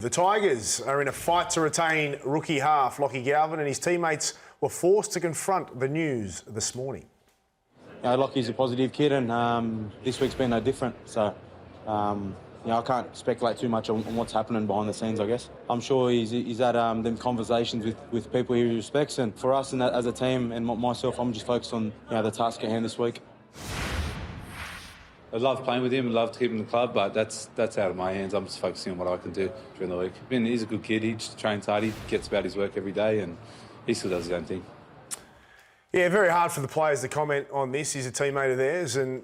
The Tigers are in a fight to retain rookie half Lachlan Galvin, and his teammates were forced to confront the news this morning. Lockie's a positive kid, and this week's been no different. So, I can't speculate too much on what's happening behind the scenes, I guess. I'm sure he's had them conversations with people he respects, and for us and as a team and myself, I'm just focused on the task at hand this week. I love playing with him and love to keep him in the club, but that's out of my hands. I'm just focusing on what I can do during the week. He's a good kid. He just trains hard. He gets about his work every day, and he still does his own thing. Yeah, very hard for the players to comment on this. He's a teammate of theirs, and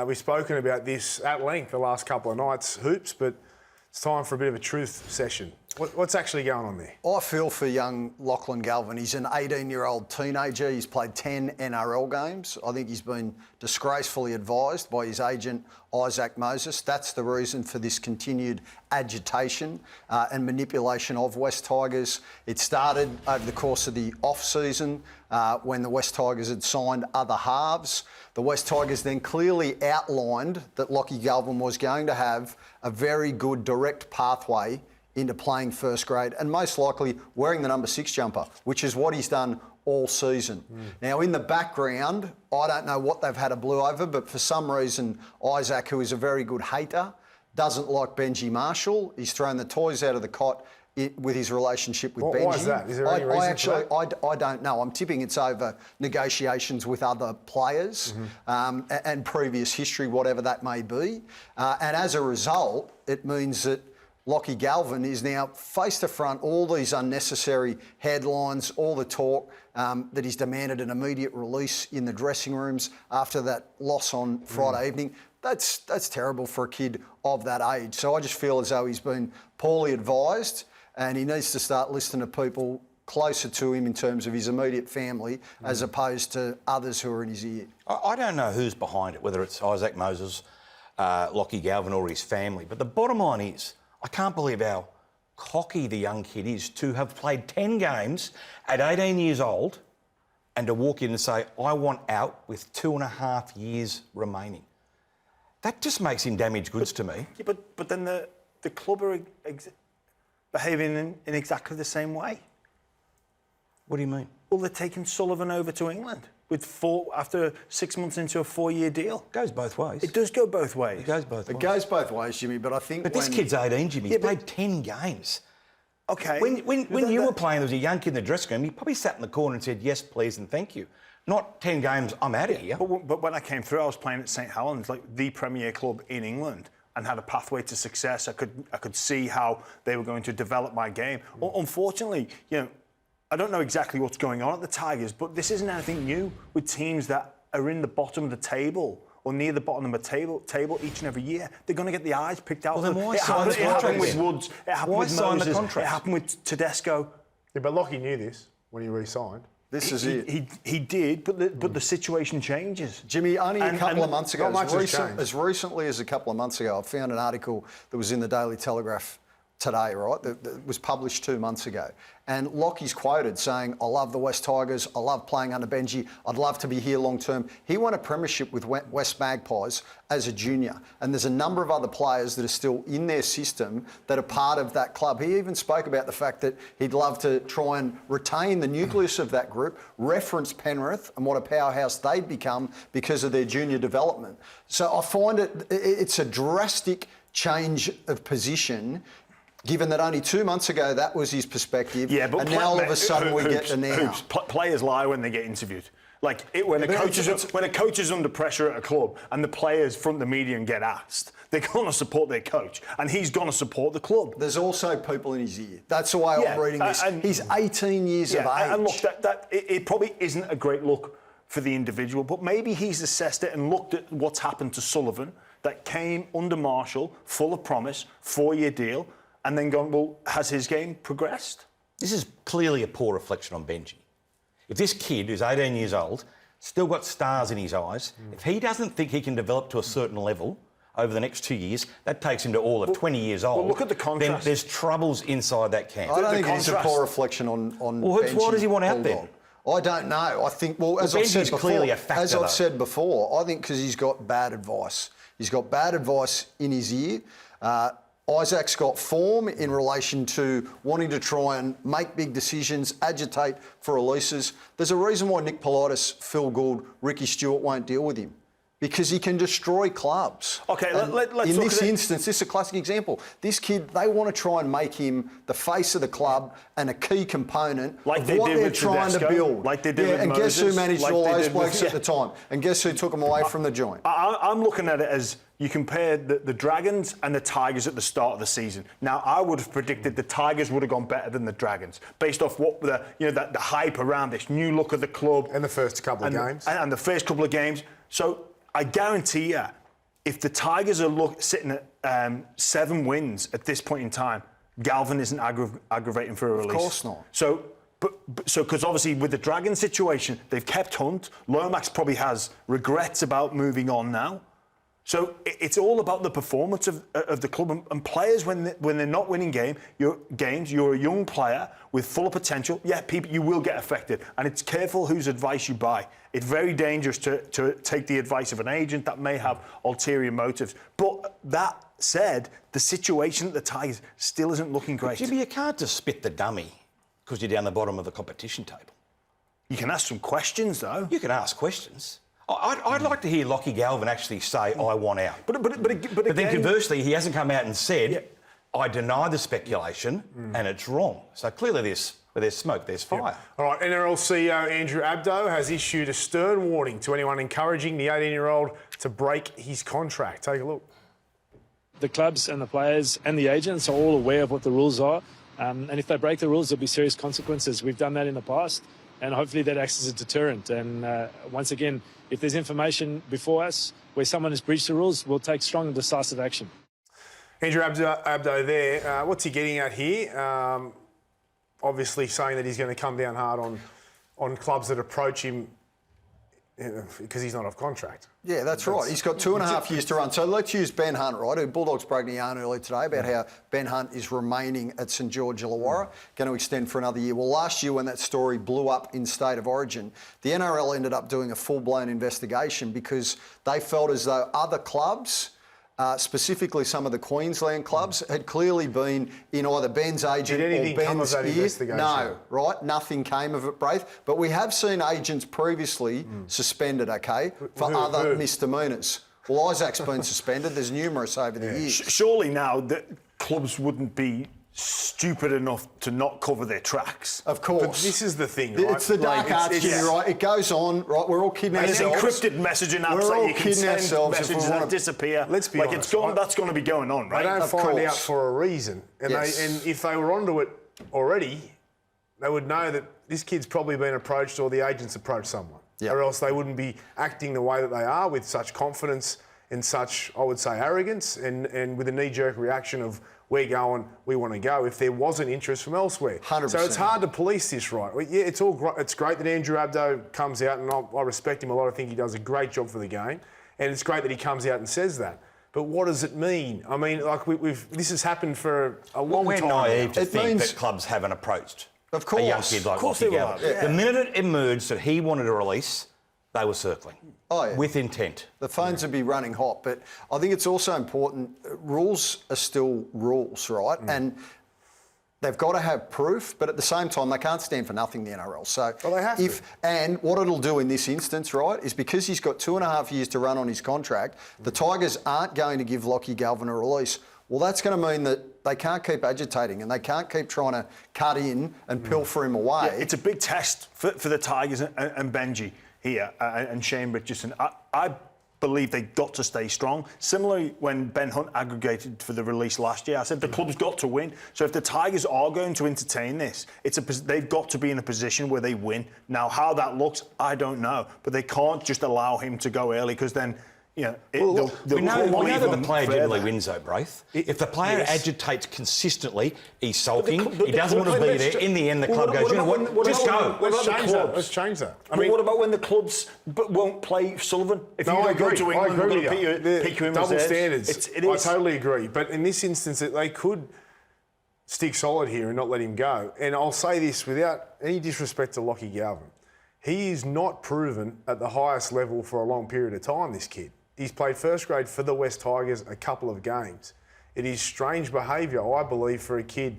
we've spoken about this at length the last couple of nights, Hoops, but it's time for a bit of a truth session. What's actually going on there? I feel for young Lachlan Galvin. He's an 18-year-old teenager. He's played 10 NRL games. I think he's been disgracefully advised by his agent, Isaac Moses. That's the reason for this continued agitation and manipulation of West Tigers. It started over the course of the off-season when the West Tigers had signed other halves. The West Tigers then clearly outlined that Lachlan Galvin was going to have a very good direct pathway into playing first grade and most likely wearing the number 6 jumper, which is what he's done all season. Now, in the background, I don't know what they've had a blue over, but for some reason, Isaac, who is a very good hater, doesn't like Benji Marshall. He's thrown the toys out of the cot with his relationship with Benji. Why is that? Is there any reason for that? I don't know. I'm tipping it's over negotiations with other players and previous history, whatever that may be. And as a result, it means that Lachlan Galvin is now face to front all these unnecessary headlines, all the talk that he's demanded an immediate release in the dressing rooms after that loss on Friday evening. That's terrible for a kid of that age. So I just feel as though he's been poorly advised and he needs to start listening to people closer to him in terms of his immediate family as opposed to others who are in his ear. I don't know who's behind it, whether it's Isaac Moses, Lachlan Galvin or his family, but the bottom line is I can't believe how cocky the young kid is to have played 10 games at 18 years old and to walk in and say, I want out with 2.5 years remaining. That just makes him damaged goods to me. Yeah, but then the club are behaving in exactly the same way. What do you mean? Well, they're taking Sullivan over to England after 6 months into a 4-year deal. It goes both ways. It does go both ways. It goes both ways. It goes both ways, Jimmy, but I think this kid's 18, Jimmy. He's played 10 games. Okay. When you were playing, there was a young kid in the dressing room, he probably sat in the corner and said, yes, please, and thank you. Not 10 games, I'm out of here. But when I came through, I was playing at St Helens, like the premier club in England, and had a pathway to success. I could see how they were going to develop my game. Unfortunately, I don't know exactly what's going on at the Tigers, but this isn't anything new with teams that are in the bottom of the table or near the bottom of the table each and every year. They're going to get the eyes picked out. Well, then why it happened with then? Woods. It happened with Moses. It happened with Tedesco. Yeah, but Lachie knew this when he re-signed. This is it. He did, but the situation changes. Jimmy, only a couple of months ago, as recently as a couple of months ago, I found an article that was in the Daily Telegraph today, right, that was published 2 months ago. And Lockie's quoted saying, I love the West Tigers, I love playing under Benji, I'd love to be here long term. He won a premiership with West Magpies as a junior. And there's a number of other players that are still in their system that are part of that club. He even spoke about the fact that he'd love to try and retain the nucleus of that group, reference Penrith and what a powerhouse they'd become because of their junior development. So I find it's a drastic change of position, given that only 2 months ago that was his perspective, and now all of a sudden we get to now. Players lie when they get interviewed. Like when a coach is under pressure at a club and the players front the media and get asked, they're going to support their coach and he's going to support the club. There's also people in his ear. That's the way I'm reading this. He's 18 years of age. And look, it probably isn't a great look for the individual, but maybe he's assessed it and looked at what's happened to Sullivan that came under Marshall, full of promise, 4-year deal, and then gone, well, has his game progressed? This is clearly a poor reflection on Benji. If this kid, who's 18 years old, still got stars in his eyes, if he doesn't think he can develop to a certain level over the next 2 years, that takes him to all of 20 years old. Well, look at the contrast. Then there's troubles inside that camp. I don't think it's a poor reflection on Benji. Why does he want out then? I don't know. I think, as I've said before, clearly a factor, as I've said before, I think because he's got bad advice. He's got bad advice in his ear. Isaac's got form in relation to wanting to try and make big decisions, agitate for releases. There's a reason why Nick Politis, Phil Gould, Ricky Stewart won't deal with him. Because he can destroy clubs. Okay, let's in look this at instance, this is a classic example. This kid, they want to try and make him the face of the club and a key component like of they what did they're with trying to Tedesco, build. like they did with and Moses, guess who managed like all they those did blokes with- at the time? And guess who took them away from the joint? I'm looking at it as you compare the Dragons and the Tigers at the start of the season. Now, I would have predicted the Tigers would have gone better than the Dragons based off what the hype around this new look of the club And the first couple of games. and the first couple of games. So I guarantee you, if the Tigers are sitting at 7 wins at this point in time, Galvin isn't aggravating for a release. Of course not. So, because obviously with the Dragon situation, they've kept Hunt. Lomax probably has regrets about moving on now. So it's all about the performance of the club and players when they're not winning games. You're a young player with full potential. Yeah, people, you will get affected, and it's careful whose advice you buy. It's very dangerous to take the advice of an agent that may have ulterior motives. But that said, the situation at the Tigers still isn't looking great. Jimmy, you can't just spit the dummy because you're down the bottom of the competition table. You can ask some questions though. You can ask questions. I'd like to hear Lachlan Galvin actually say, I want out. But But then again, conversely, he hasn't come out and said, Yeah. I deny the speculation and it's wrong. So clearly where there's smoke, there's fire. All right, NRL CEO Andrew Abdo has issued a stern warning to anyone encouraging the 18-year-old to break his contract. Take a look. The clubs and the players and the agents are all aware of what the rules are. And if they break the rules, there'll be serious consequences. We've done that in the past, and hopefully that acts as a deterrent. And once again, if there's information before us where someone has breached the rules, we'll take strong and decisive action. Andrew Abdo there. What's he getting at here? Obviously saying that he's going to come down hard on clubs that approach him because he's not off contract. Yeah, that's right. He's got 2.5 years to run. So let's use Ben Hunt, right? Who Bulldogs broke the yarn earlier today about how Ben Hunt is remaining at St George Illawarra, going to extend for another year. Well, last year when that story blew up in State of Origin, the NRL ended up doing a full-blown investigation because they felt as though other clubs, specifically some of the Queensland clubs, had clearly been in either Ben's agent or anything come of Ben's that ear. investigation? No, right? Nothing came of it, Braith. But we have seen agents previously suspended, okay, for other misdemeanours. Well, Isaac's been suspended. There's numerous over the years. surely now the clubs wouldn't be stupid enough to not cover their tracks. Of course. But this is the thing, right? It's the dark arts, Jimmy, right? It goes on, right? We're all kidding And there's ourselves. encrypted messaging apps We're that all you can kidding send ourselves if we messages wanna- that disappear. Let's be like honest, it's gone. right? That's going to be going on, They right? don't Of find out course. for a reason. And, Yes. and if they were onto it already, they would know that this kid's probably been approached or the agent's approached someone. Yep. Or else they wouldn't be acting the way that they are with such confidence and such, I would say, arrogance and with a knee-jerk reaction of we're going, we want to go, if there wasn't interest from elsewhere. 100%. So it's hard to police this, right? Yeah, it's great that Andrew Abdo comes out, and I respect him a lot. I think he does a great job for the game. And it's great that he comes out and says that. But what does it mean? I mean, like this has happened for a long We're time. naive to It think means- that clubs haven't approached Of a young course. kid like Of course Lachlan they will Galvin. have, The minute it emerged that he wanted a release, they were circling. Oh, yeah. With intent. The phones would be running hot, but I think it's also important. Rules are still rules, right? And they've got to have proof, but at the same time, they can't stand for nothing, the NRL. So Well, they have to. And what it'll do in this instance, right, is because he's got 2.5 years to run on his contract, the Tigers aren't going to give Lachlan Galvin a release. Well, that's going to mean that they can't keep agitating and they can't keep trying to cut in and pilfer him away. It's a big test for the Tigers and Benji here and Shane Richardson. I believe they've got to stay strong. Similarly, when Ben Hunt aggregated for the release last year, I said the club's got to win. So if the Tigers are going to entertain this, they've got to be in a position where they win. Now, how that looks, I don't know. But they can't just allow him to go early because then, you know, We know that the player generally further. wins, though, Braith. If the player Yes. agitates consistently, he's sulking, But he doesn't want to be there. In the end, the club goes, you know what, just go. Let's change that. Let's change that. I But mean, what about when the clubs won't play Sullivan? If no, you I don't go agree. to I England, agree they're with going you. to pick you in Double reserves. standards. It is. I totally agree. But in this instance, they could stick solid here and not let him go. And I'll say this without any disrespect to Lachlan Galvin. He is not proven at the highest level for a long period of time, this kid. He's played first grade for the West Tigers a couple of games. It is strange behaviour, I believe, for a kid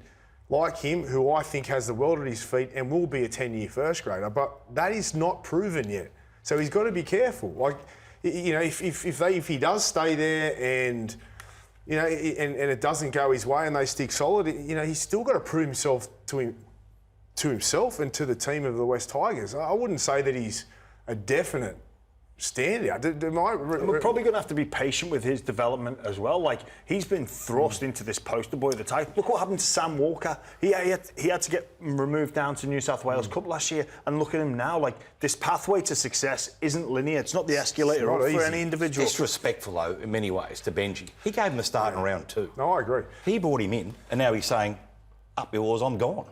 like him, who I think has the world at his feet and will be a 10-year first grader. But that is not proven yet. So he's got to be careful. Like, you know, if he does stay there and, you know, and it doesn't go his way and they stick solid, you know, he's still got to prove himself to himself and to the team of the West Tigers. I wouldn't say that he's a definite standout. We're probably going to have to be patient with his development as well. Like, he's been thrust into this poster boy of the type. Look what happened to Sam Walker. He had to get removed down to New South Wales Cup last year, and look at him now. Like, this pathway to success isn't linear. It's not the escalator up for any individual. Disrespectful, though, in many ways, to Benji. He gave him a start in round 2. No, I agree. He brought him in, and now he's saying, up yours, I'm gone.